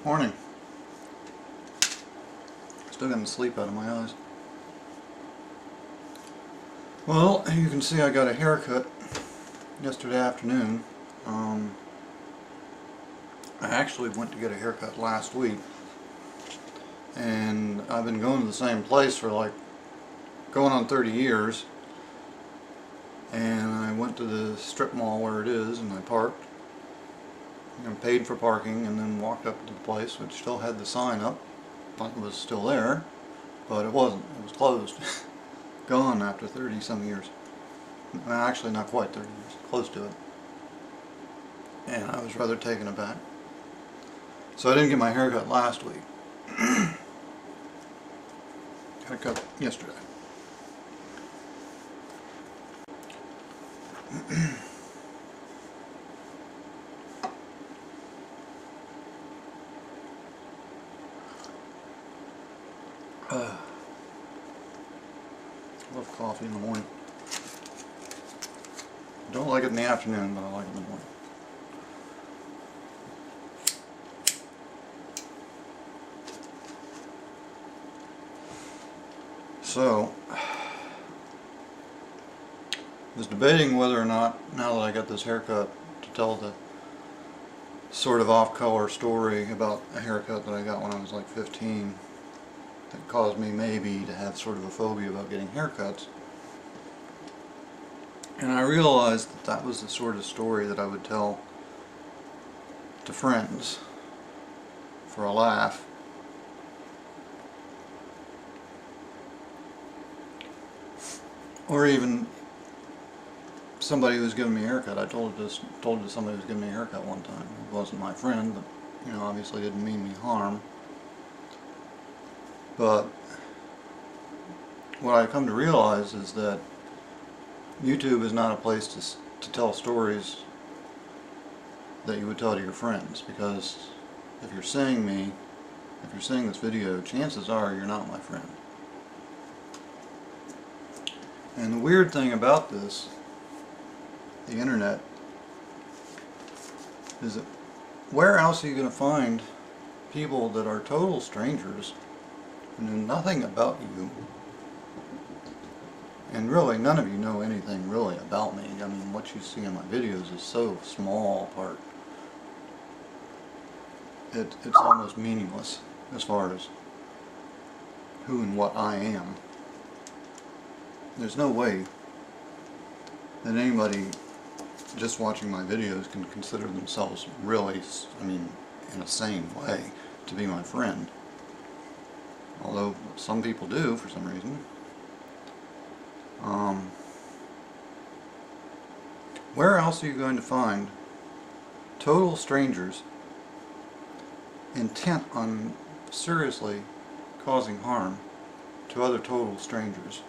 Morning. Still getting sleep out of my eyes. Well, you can see I got a haircut yesterday afternoon. I actually went to get a haircut last week, and I've been going to the same place for like going on 30 years. And I went to the strip mall where it is, and I parked and paid for parking, and then walked up to the place, which still had the sign up. Thought it was still there, but it wasn't. It was closed. Gone after 30 some years. Well, actually not quite 30 years, close to it. And I was rather taken aback. So I didn't get my hair cut last week. Got a cut yesterday. Love coffee in the morning. Don't like it in the afternoon, but I like it in the morning. So, I was debating whether or not, now that I got this haircut, to tell the sort of off-color story about a haircut that I got when I was like 15 that caused me maybe to have sort of a phobia about getting haircuts. And I realized that that was the sort of story that I would tell to friends for a laugh. Or even somebody who was giving me a haircut. I told it to somebody who was giving me a haircut one time. It wasn't my friend, but you know, obviously didn't mean me harm. But what I come to realize is that YouTube is not a place to tell stories that you would tell to your friends, because if you're seeing this video, chances are you're not my friend. And the weird thing about this, the internet, is that where else are you going to find people that are total strangers who know nothing about you? And really, none of you know anything really about me. I mean, what you see in my videos is so small part. It's almost meaningless as far as who and what I am. There's no way that anybody just watching my videos can consider themselves really, I mean, in a sane way, to be my friend. Although some people do for some reason. Where else are you going to find total strangers intent on seriously causing harm to other total strangers?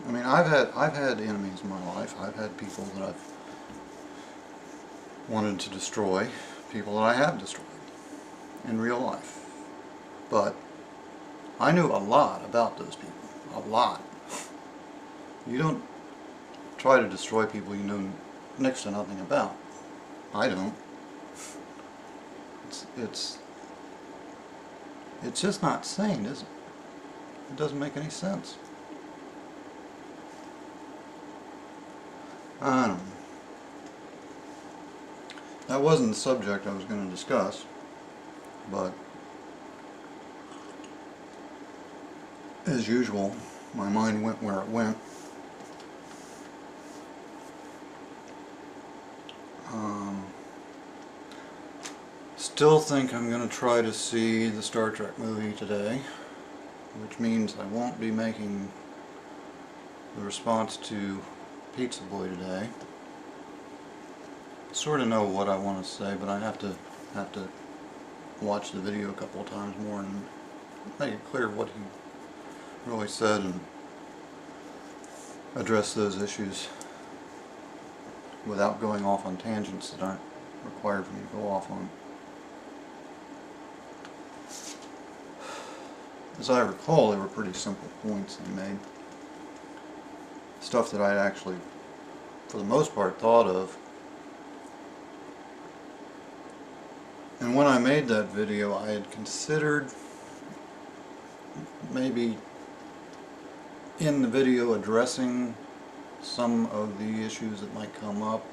I mean, I've had enemies in my life. I've had people that I've wanted to destroy, people that I have destroyed in real life. But I knew a lot about those people. A lot. You don't try to destroy people you know next to nothing about. I don't. It's just not sane, is it? It doesn't make any sense. I don't know. That wasn't the subject I was going to discuss, but as usual, my mind went where it went. Still think I'm going to try to see the Star Trek movie today, which means I won't be making the response to Pizza Boy today. I sort of know what I want to say, but I have to watch the video a couple of times more and make it clear what he really said and address those issues without going off on tangents that aren't required for me to go off on. As I recall, they were pretty simple points he made. Stuff that I actually, for the most part, thought of And when I made that video, I had considered maybe in the video addressing some of the issues that might come up.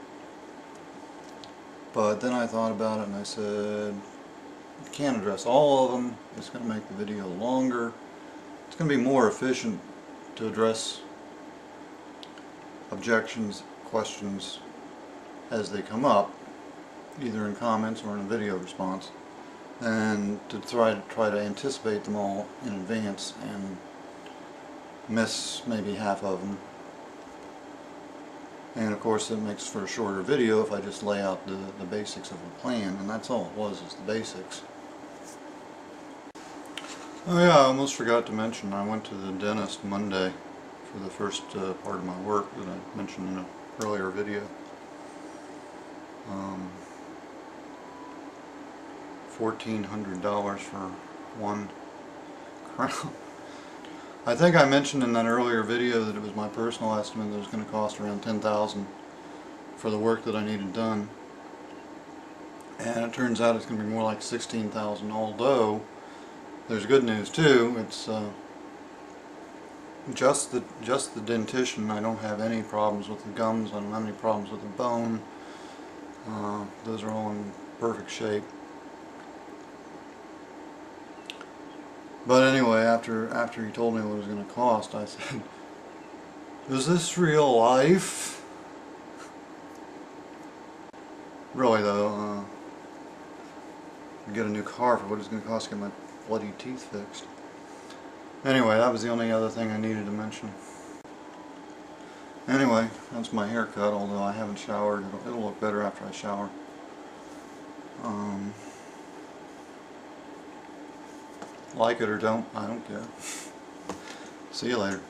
But then I thought about it and I said, you can't address all of them. It's going to make the video longer. It's going to be more efficient to address objections, questions as they come up, either in comments or in a video response, and to try to anticipate them all in advance and miss maybe half of them. And of course it makes for a shorter video if I just lay out the basics of the plan, and that's all it was, is the basics. Oh yeah, I almost forgot to mention, I went to the dentist Monday for the first part of my work that I mentioned in an earlier video. $1,400 for one crown. I think I mentioned in that earlier video that it was my personal estimate that it was going to cost around $10,000 for the work that I needed done. And it turns out it's going to be more like $16,000, although there's good news too. It's just the dentition. I don't have any problems with the gums. I don't have any problems with the bone. Those are all in perfect shape. But anyway, after he told me what it was going to cost, I said, is this real life? Really though, get a new car for what it's going to cost to get my bloody teeth fixed. Anyway, that was the only other thing I needed to mention. Anyway, that's my haircut, although I haven't showered. It'll look better after I shower. Like it or don't, I don't care. See you later.